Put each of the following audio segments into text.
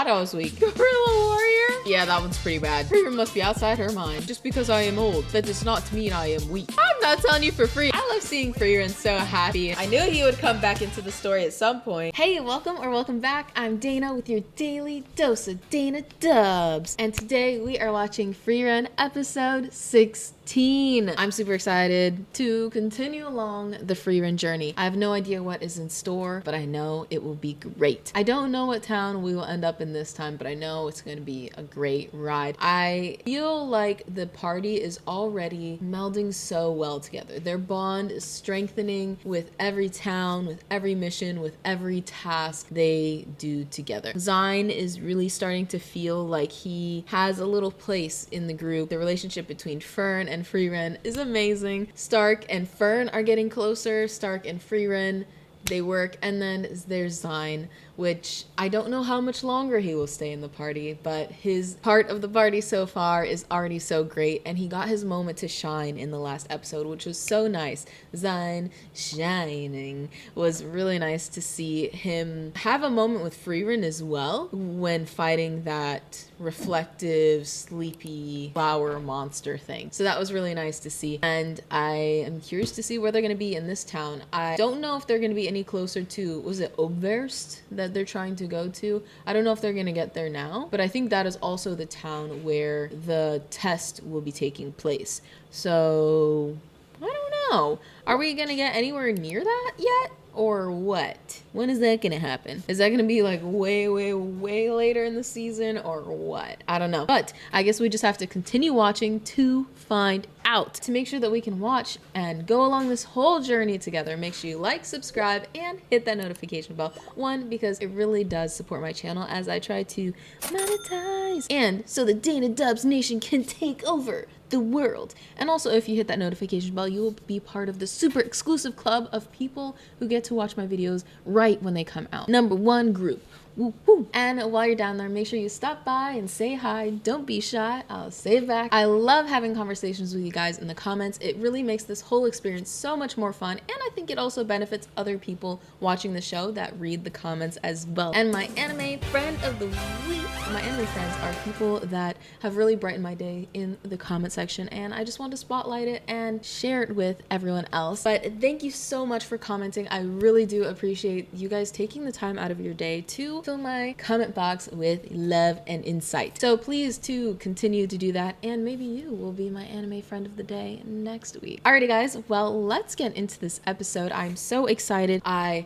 forgot I was weak. Gorilla warrior? Yeah, that one's pretty bad. Frieren must be outside her mind. Just because I am old, that does not mean I am weak. I'm not telling you for free. I love seeing Frieren so happy. I knew he would come back into the story at some point. Hey, welcome back. I'm Dana with your daily dose of Dana Dubs. And today we are watching Frieren episode 16. I'm super excited to continue along the Frieren journey. I have no idea what is in store, but I know it will be great. I don't know what town we will end up in this time, but I know it's going to be a great ride. I feel like the party is already melding so well together. Their bond is strengthening with every town, with every mission, with every task they do together. Sein is really starting to feel like he has a little place in the group. The relationship between Fern and Frieren is amazing. Stark and Fern are getting closer. Stark and Frieren, they work. And then there's Sein, which I don't know how much longer he will stay in the party, but his part of the party so far is already so great, and he got his moment to shine in the last episode, which was so nice. Sein shining was really nice to see him have a moment with Frieren as well when fighting that reflective, sleepy flower monster thing. So that was really nice to see, and I am curious to see where they're going to be in this town. I don't know if they're going to be any closer to, was it Oberst that they're trying to go to? I don't know if they're going to get there now, but I think that is also the town where the test will be taking place. So I don't know. Are we going to get anywhere near that yet? Or what? When is that gonna happen? Is that gonna be like way later in the season or what? I don't know. But I guess we just have to continue watching to find out. To make sure that we can watch and go along this whole journey together, make sure you like, subscribe, and hit that notification bell. One, because it really does support my channel as I try to monetize. And so the Dana Dubs Nation can take over the world. And also, if you hit that notification bell, you will be part of the super exclusive club of people who get to watch my videos right when they come out. #1 group. Woo, woo. And while you're down there, make sure you stop by and say hi. Don't be shy. I'll say it back. I love having conversations with you guys in the comments. It really makes this whole experience so much more fun, and I think it also benefits other people watching the show that read the comments as well. And my anime friend of the week, my anime friends are people that have really brightened my day in the comment section, and I just want to spotlight it and share it with everyone else. But thank you so much for commenting. I really do appreciate you guys taking the time out of your day to fill my comment box with love and insight. So please to continue to do that, and maybe you will be my anime friend of the day next week. Alrighty guys, well, let's get into this episode. I'm so excited. I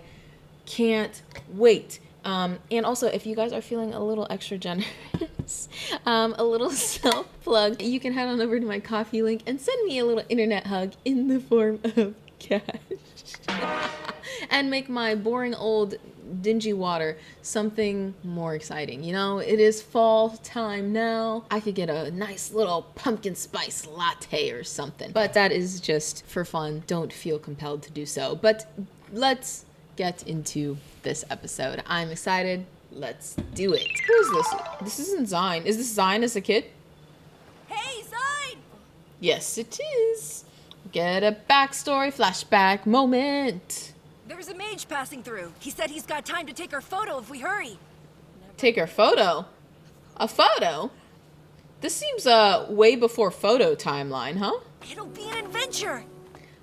can't wait. And also, if you guys are feeling a little extra generous, a little self-plug, you can head on over to my Ko-fi link and send me a little internet hug in the form of cash. And make my boring old dingy water something more exciting. You know, it is fall time now. I could get a nice little pumpkin spice latte or something, but that is just for fun. Don't feel compelled to do so. But let's get into this episode. I'm excited. Let's do it. Who is this? This isn't Sein. Is this Sein as a kid? Hey, Sein! Yes, it is. Get a backstory flashback moment. There's a mage passing through. He said he's got time to take our photo if we hurry. Take our photo? A photo? This seems way before photo timeline, huh? It'll be an adventure.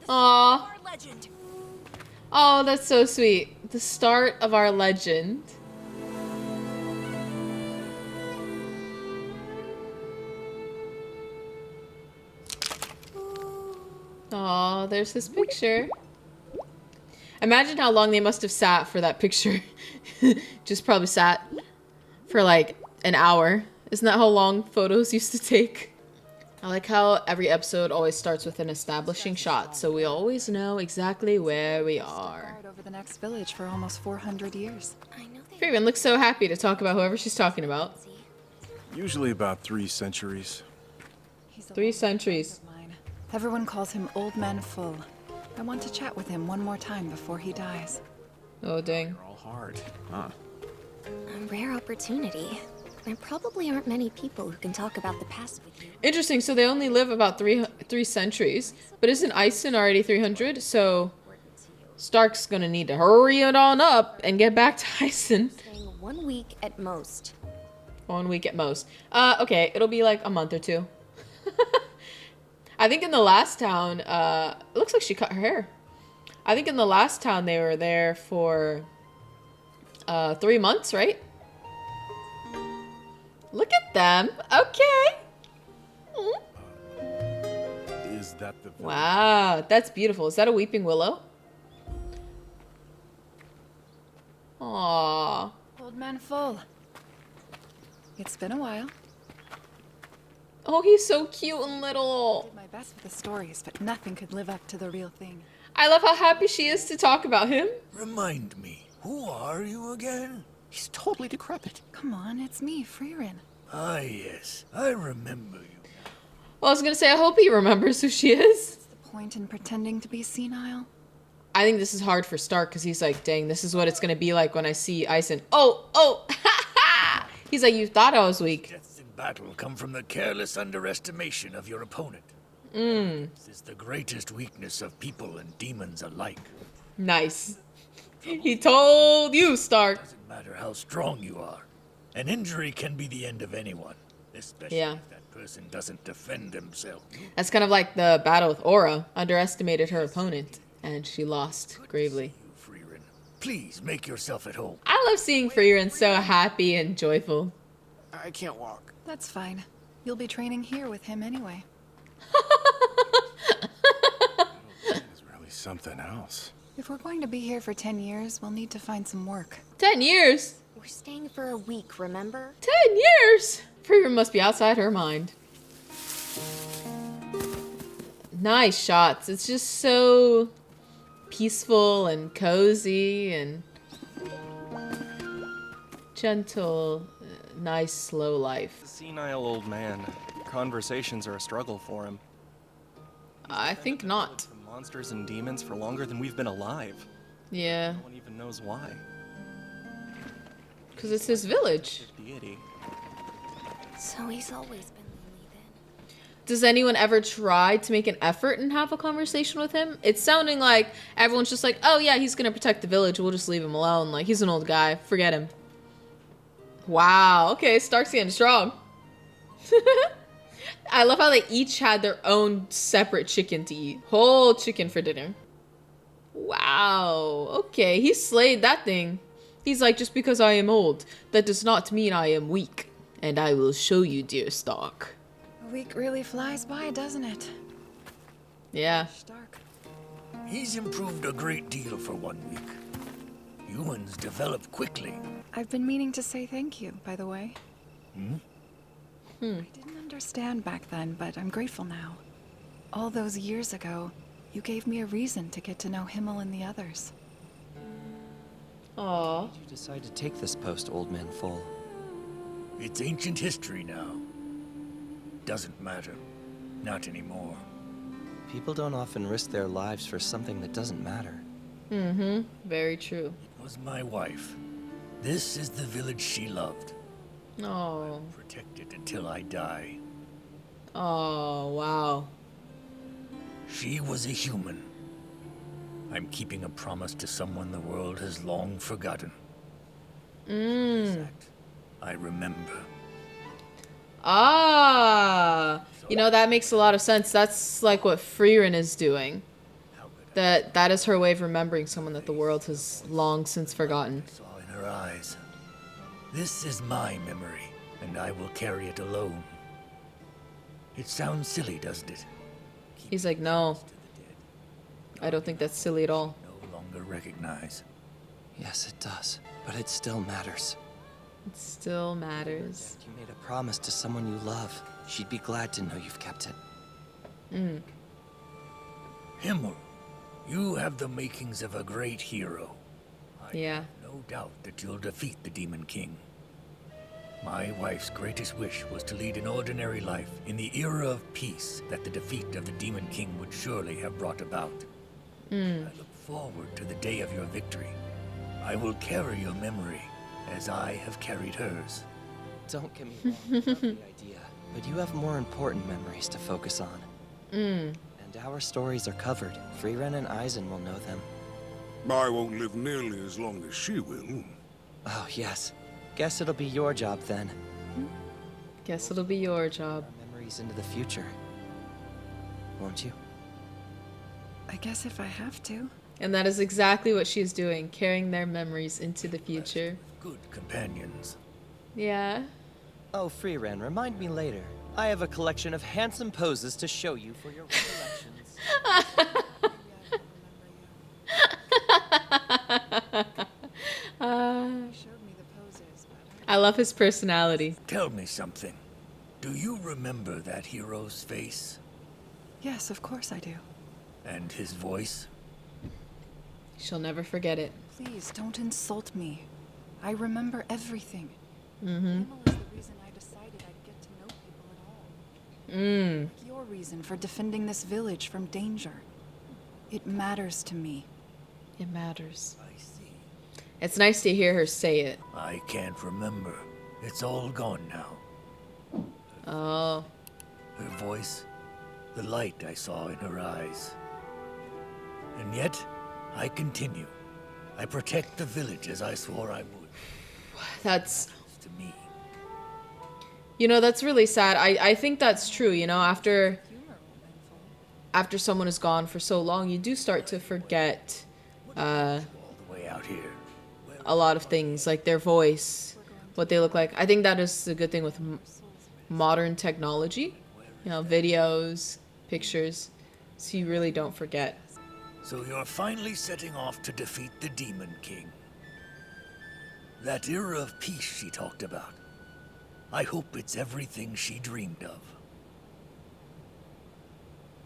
Aww. Our legend. Oh, that's so sweet. The start of our legend. Oh, there's his picture. Imagine how long they must have sat for that picture. Just probably sat for like an hour. Isn't that how long photos used to take? I like how every episode always starts with an establishing shot, so we always know exactly where we are. Over the next village for almost 400 years. Frieren looks so happy to talk about whoever she's talking about. Usually about 3 centuries. 3 centuries. Everyone calls him Old Man Voll. I want to chat with him one more time before he dies. Oh, dang. They're all hard, huh? A rare opportunity. There probably aren't many people who can talk about the past with you. Interesting, so they only live about three centuries. But isn't Eisen already 300? So Stark's gonna need to hurry it on up and get back to Eisen. Saying 1 week at most. 1 week at most. Okay, it'll be like a month or two. I think in the last town, it looks like she cut her hair. I think in the last town they were there for 3 months, right? Look at them. Okay. Is that the... Wow, that's beautiful. Is that a weeping willow? Aww. Old man Voll. It's been a while. Oh, he's so cute and little. Did my best with the stories, but nothing could live up to the real thing. I love how happy she is to talk about him. Remind me, who are you again? He's totally decrepit. Come on, it's me, Frieren. Ah, yes, I remember you. Well, I was gonna say, I hope he remembers who she is. What's the point in pretending to be senile? I think this is hard for Stark because he's like, dang, this is what it's gonna be like when I see Ison. Oh, he's like, you thought I was weak. Deaths in battle come from the careless underestimation of your opponent. This is the greatest weakness of people and demons alike. Nice. He told you, Stark. Doesn't matter how strong you are. An injury can be the end of anyone, especially Yeah. if that person doesn't defend himself. That's kind of like the battle with Aura. Underestimated her opponent, and she lost gravely. You, Frieren. Please make yourself at home. I love seeing Frieren so happy and joyful. I can't walk. That's fine. You'll be training here with him anyway. It's really something else. If we're going to be here for 10 years, we'll need to find some work. 10 years. We're staying for a week, remember? 10 years. Frieren must be outside her mind. Nice shots. It's just so peaceful and cozy and gentle, nice, slow life. Senile old man. Conversations are a struggle for him. I think not. The monsters and demons for longer than we've been alive. Yeah, No one even knows why. because it's his village. Deity. So he's always been lonely then. Does anyone ever try to make an effort and have a conversation with him? It's sounding like everyone's just like, oh yeah, he's gonna protect the village. We'll just leave him alone. Like, he's an old guy. Forget him. Wow. Okay, Stark's getting strong. I love how they each had their own separate chicken to eat. Whole chicken for dinner. Wow. Okay, he slayed that thing. He's like, just because I am old, that does not mean I am weak. And I will show you, dear Stark. A week really flies by, doesn't it? Yeah. Stark. He's improved a great deal for 1 week. Humans develop quickly. I've been meaning to say thank you, by the way. I didn't understand back then, but I'm grateful now. All those years ago, you gave me a reason to get to know Himmel and the others. Aww. You decide to take this post, old man Voll. It's ancient history now. Doesn't matter. Not anymore. People don't often risk their lives for something that doesn't matter. Mm-hmm. Very true. It was my wife. This is the village she loved. Oh. Protect it until I die. Oh, wow. She was a human. I'm keeping a promise to someone the world has long forgotten. I remember. Ah. You know, that makes a lot of sense. That's like what Frieren is doing. That is her way of remembering someone that the world has long since forgotten. I saw in her eyes. This is my memory, and I will carry it alone. It sounds silly, doesn't it? He's like, no, I don't think that's silly at all. No longer recognize. Yes, it does. But it still matters. It still matters. You made a promise to someone you love. She'd be glad to know you've kept it. Himmel, you have the makings of a great hero. Yeah. No doubt that you'll defeat the Demon King. My wife's greatest wish was to lead an ordinary life in the era of peace that the defeat of the Demon King would surely have brought about. I look forward to the day of your victory. I will carry your memory as I have carried hers. Don't get me wrong, I love the idea. But you have more important memories to focus on. And our stories are covered. Frieren and Eisen will know them. I won't live nearly as long as she will. Oh, yes. Guess it'll be your job then. Guess it'll be your job. Our memories into the future. Won't you? I guess if I have to. And that is exactly what she's doing, carrying their memories into the future. Good companions. Yeah. Oh, Frieren, remind me later. I have a collection of handsome poses to show you for your recollections. I love his personality. Tell me something. Do you remember that hero's face? Yes, of course I do. And his voice? She'll never forget it. Please, don't insult me. I remember everything. Mm-hmm. Himmel is the reason I decided I'd get to know people at all. Mm. Your reason for defending this village from danger. It matters to me. It matters. I see. It's nice to hear her say it. I can't remember. It's all gone now. Oh. Her voice, the light I saw in her eyes. And yet, I continue. I protect the village as I swore I would. That's... To me. You know, that's really sad. I think that's true, you know, after someone is gone for so long, you do start to forget All the way out here. a lot of things, like their voice, what they look like. I think that is the good thing with modern technology, you know, videos, pictures, so you really don't forget. So you're finally setting off to defeat the Demon King. That era of peace she talked about. I hope it's everything she dreamed of.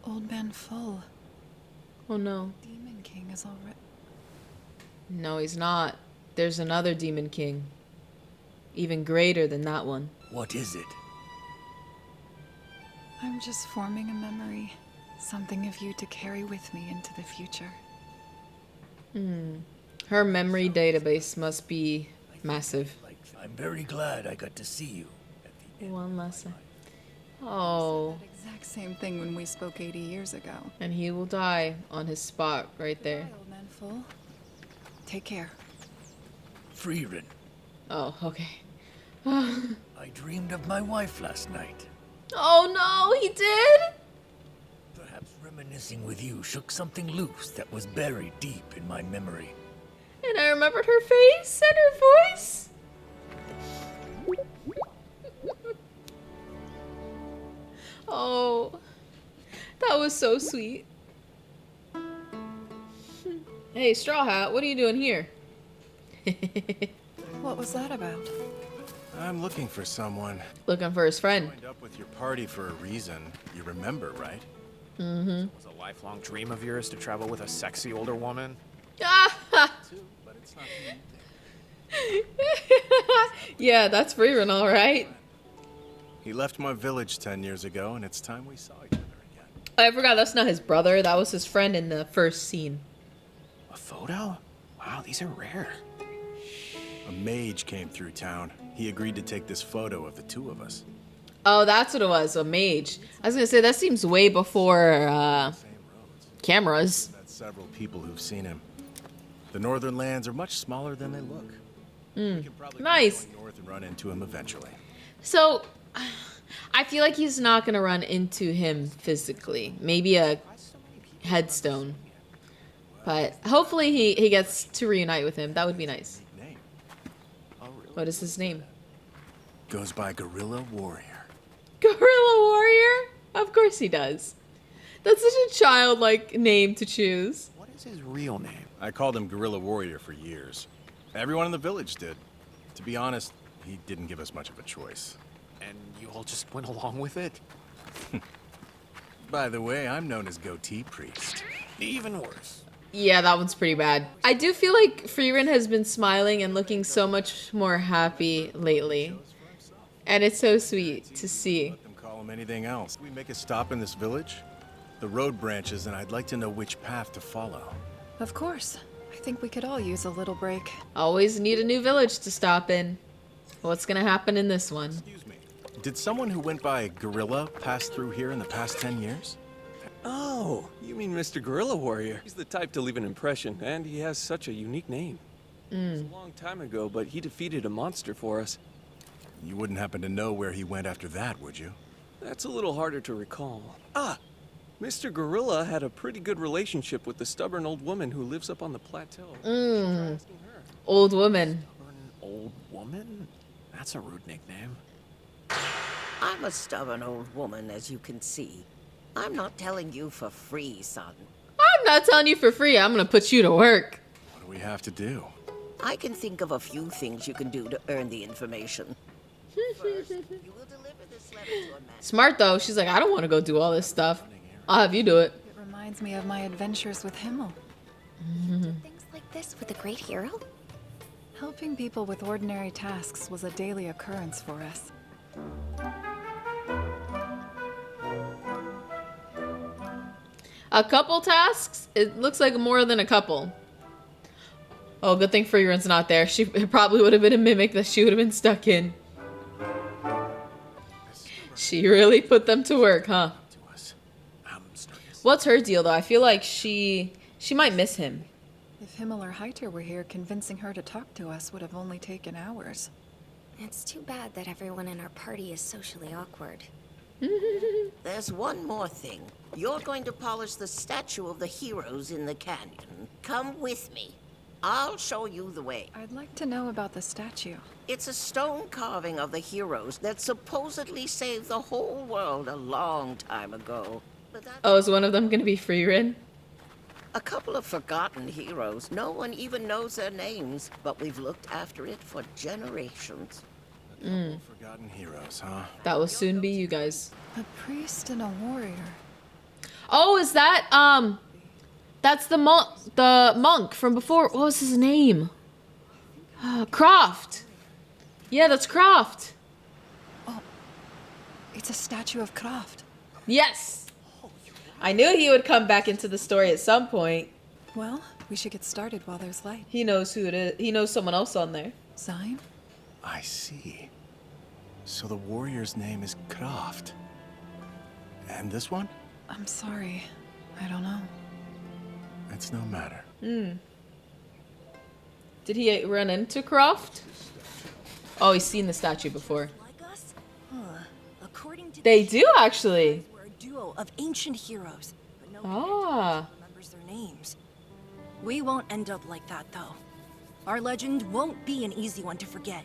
Old Man Voll. Oh no. Demon King is already... No, he's not. There's another Demon King. Even greater than that one. What is it? I'm just forming a memory. Something of you to carry with me into the future. Her memory database must be massive. I'm very glad I got to see you. One lesson. Oh. That exact same thing when we spoke 80 years ago. And he will die on his spot right there. Goodbye, Old Man Voll. Take care. Frieren, Oh, okay. I dreamed of my wife last night. Oh no, he did? Perhaps reminiscing with you shook something loose that was buried deep in my memory. And I remembered her face and her voice. Oh, that was so sweet. Hey, Straw Hat, what are you doing here? What was that about? I'm looking for someone. Looking for his friend. Joined up with your party for a reason. You remember, right? Mm-hmm. It was a lifelong dream of yours to travel with a sexy older woman? But it's not Yeah, that's Frieren, all right. He left my village 10 years ago, and it's time we saw each other again. I forgot that's not his brother. That was his friend in the first scene. A photo? Wow, these are rare. A mage came through town. He agreed to take this photo of the two of us. Oh, that's what it was, a mage. I was gonna say, that seems way before, cameras. Met several people who've seen him. The northern lands are much smaller than they look. We can probably Nice. keep going north and run into him eventually. So, I feel like he's not gonna run into him physically. Maybe a headstone. But hopefully he gets to reunite with him. That would be nice. Name What is his name? goes by Guerrilla Warrior. Gorilla Warrior? Of course he does. That's such a childlike name to choose. What is his real name? I called him Guerrilla Warrior for years. Everyone in the village did. To be honest, he didn't give us much of a choice. And you all just went along with it? By the way, I'm known as Goatee Priest. Even worse. Yeah, that one's pretty bad. I do feel like Frieren has been smiling and looking so much more happy lately. And it's so sweet to see. Let them call him anything else. We make a stop in this village? The road branches, and I'd like to know which path to follow. Of course. I think we could all use a little break. Always need a new village to stop in. What's gonna happen in this one? Excuse me. Did someone who went by Gorilla pass through here in the past 10 years? Oh, you mean Mr. Guerrilla Warrior. He's the type to leave an impression, and he has such a unique name. It was a long time ago, but he defeated a monster for us. You wouldn't happen to know where he went after that, would you? That's a little harder to recall. Ah! Mr. Gorilla had a pretty good relationship with the stubborn old woman who lives up on the plateau. Old woman. Stubborn old woman? That's a rude nickname. I'm a stubborn old woman, as you can see. I'm not telling you for free, son. I'm not telling you for free. I'm gonna put you to work. What do we have to do? I can think of a few things you can do to earn the information. First, you will deliver this letter to a man. Smart though. She's like, I don't want to go do all this stuff. I'll have you do it. It reminds me of my adventures with Himmel. Things like this with a great hero? Helping people with ordinary tasks was a daily occurrence for us. A couple tasks? It looks like more than a couple. Oh, good thing Frieren's not there. She probably would have been a mimic that she would have been stuck in. She really put them to work, huh? What's her deal, though? I feel like she might miss him. If Himmel or Heiter were here, convincing her to talk to us would have only taken hours. It's too bad that everyone in our party is socially awkward. There's one more thing. You're going to polish the statue of the heroes in the canyon. Come with me. I'll show you the way. I'd like to know about the statue. It's a stone carving of the heroes that supposedly saved the whole world a long time ago. Oh, is one of them gonna be Frieren? A couple of forgotten heroes. No one even knows their names, but we've looked after it for generations. Forgotten heroes, huh? That will soon be you guys. A priest and a warrior. Oh, is that that's the monk from before. What was his name? Croft. Yeah, that's Croft. Oh, it's a statue of Croft. Yes. I knew he would come back into the story at some point. Well, we should get started while there's light. He knows who it is. He knows someone else on there. Sein? I see. So the warrior's name is Croft. And this one? I'm sorry. I don't know. It's no matter. Did he run into Croft? Oh, he's seen the statue before. Like us? According to They do actually. we're a duo of ancient heroes, but no Ah. remembers their names. We won't end up like that, though. Our legend won't be an easy one to forget.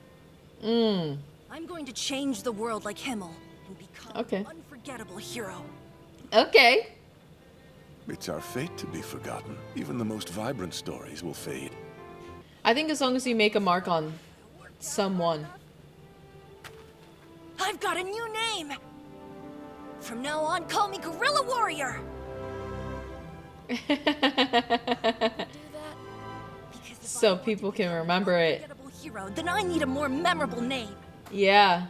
I'm going to change the world like Himmel and become an unforgettable hero. Okay. It's our fate to be forgotten. Even the most vibrant stories will fade. I think as long as you make a mark on someone. I've got a new name! From now on, call me Guerrilla Warrior! So people can remember it. Hero, then I need a more memorable name. Yeah.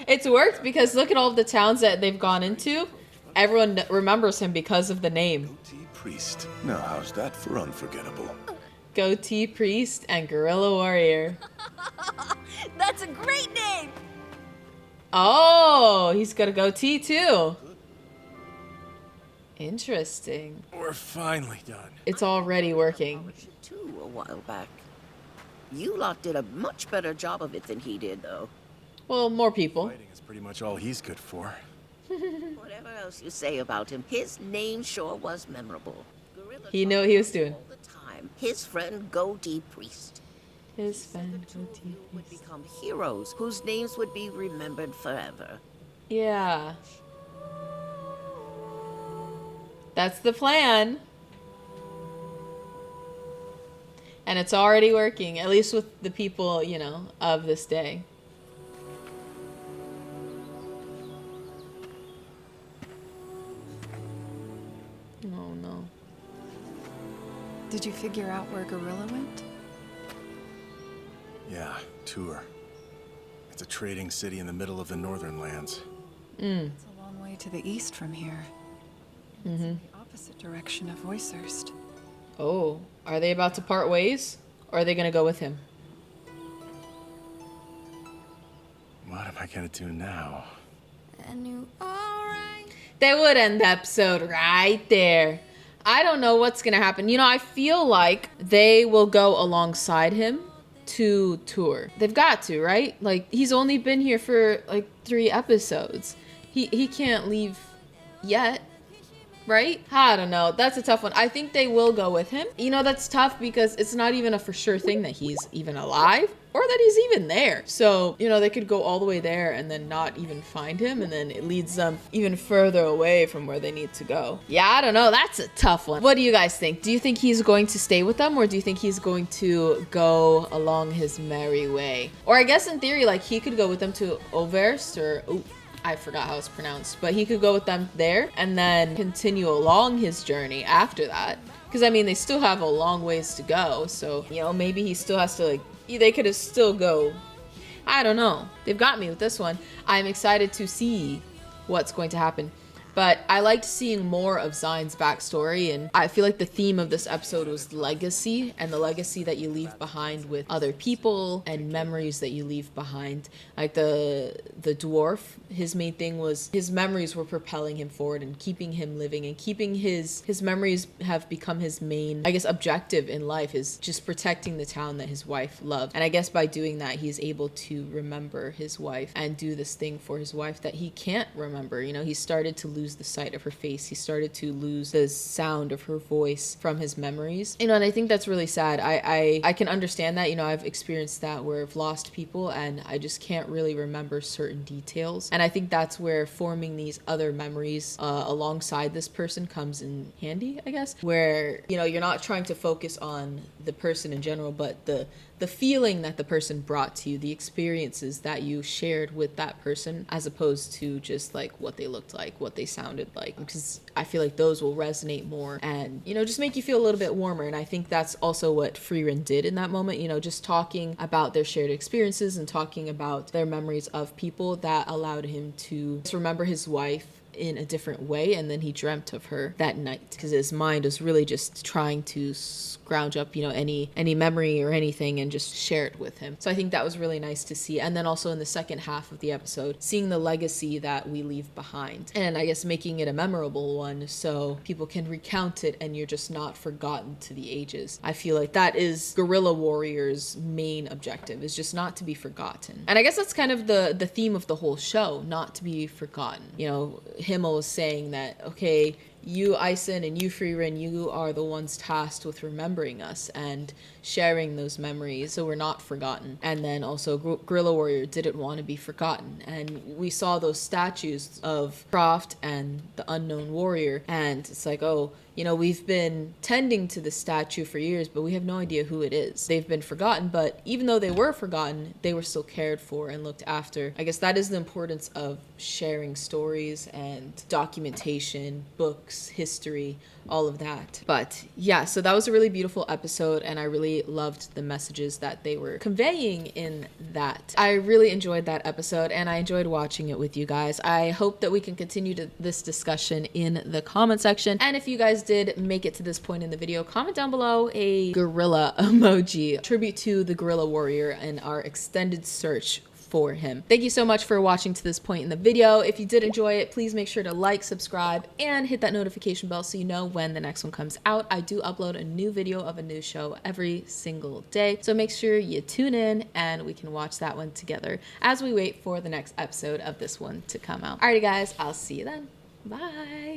It's worked because look at all of the towns that they've gone into. Everyone remembers him because of the name. Goatee Priest. Now how's that for unforgettable? Goatee Priest and Guerrilla Warrior. That's a great name! Oh, he's got a goatee too. Interesting. We're finally done. It's already working. Too, a while back. You lot did a much better job of it than he did, though. Well, more people. Fighting is pretty much all he's good for. Whatever else you say about him, his name sure was memorable. He knew what he was doing. All the time, his friend Goatee Priest. His friend Goatee Would Priest. become heroes whose names would be remembered forever. Yeah. That's the plan. And it's already working, at least with the people, you know, of this day. Oh no. Did you figure out where Gorilla went? Yeah, Tour. It's a trading city in the middle of the northern lands. It's a long way to the east from here. It's in the opposite direction of Voicerst. Oh, are they about to part ways? Or are they gonna go with him? What am I gonna do now? They would end the episode right there. I don't know what's gonna happen. You know, I feel like they will go alongside him to tour. They've got to, right? Like, he's only been here for like 3 episodes. He can't leave yet. Right? I don't know. That's a tough one. I think they will go with him. You know, that's tough because it's not even a for sure thing that he's even alive or that he's even there. So, you know, they could go all the way there and then not even find him, and then it leads them even further away from where they need to go. Yeah, I don't know. That's a tough one. What do you guys think? Do you think he's going to stay with them, or do you think he's going to go along his merry way? Or I guess in theory, like, he could go with them to Overst, or I forgot how it's pronounced, but he could go with them there and then continue along his journey after that. Because, I mean, they still have a long ways to go. So, you know, maybe he still has to, like, they could still go. I don't know. They've got me with this one. I'm excited to see what's going to happen. But I liked seeing more of Sein's backstory, and I feel like the theme of this episode was legacy, and the legacy that you leave behind with other people and memories that you leave behind. Like the dwarf, his main thing was his memories were propelling him forward and keeping him living, and keeping his memories have become his main, I guess, objective in life, is just protecting the town that his wife loved. And I guess by doing that, he's able to remember his wife and do this thing for his wife that he can't remember. You know, he started to lose the sight of her face. He started to lose the sound of her voice from his memories. You know, and I think that's really sad. I can understand that. You know, I've experienced that where I've lost people and I just can't really remember certain details. And I think that's where forming these other memories alongside this person comes in handy, I guess, where, you know, you're not trying to focus on the person in general, but the feeling that the person brought to you, the experiences that you shared with that person, as opposed to just like what they looked like, what they sounded like, because I feel like those will resonate more and, you know, just make you feel a little bit warmer. And I think that's also what Frieren did in that moment, you know, just talking about their shared experiences and talking about their memories of people, that allowed him to remember his wife in a different way. And then he dreamt of her that night because his mind was really just trying to scrounge up, you know, any memory or anything and just share it with him. So I think that was really nice to see. And then also in the second half of the episode, seeing the legacy that we leave behind, and I guess making it a memorable one so people can recount it and you're just not forgotten to the ages. I feel like that is guerrilla warriors' main objective, is just not to be forgotten. And I guess that's kind of the theme of the whole show, not to be forgotten. You know, Himmel was saying that, okay, you, Eisen, and you, Frieren, you are the ones tasked with remembering us and sharing those memories so we're not forgotten. And then also Guerrilla Warrior didn't want to be forgotten. And we saw those statues of Croft and the unknown warrior, and it's like, oh, you know, we've been tending to the statue for years, but we have no idea who it is. They've been forgotten, but even though they were forgotten, they were still cared for and looked after. I guess that is the importance of sharing stories and documentation, books, history, all of that. But yeah, so that was a really beautiful episode, and I really loved the messages that they were conveying in that. I really enjoyed that episode, and I enjoyed watching it with you guys. I hope that we can continue this discussion in the comment section. And if you guys did make it to this point in the video, comment down below a gorilla emoji, tribute to the Guerrilla Warrior and our extended search for him. Thank you so much for watching to this point in the video. If you did enjoy it, please make sure to like, subscribe, and hit that notification bell so you know when the next one comes out. I do upload a new video of a new show every single day, so make sure you tune in and we can watch that one together as we wait for the next episode of this one to come out. Alrighty guys, I'll see you then. Bye.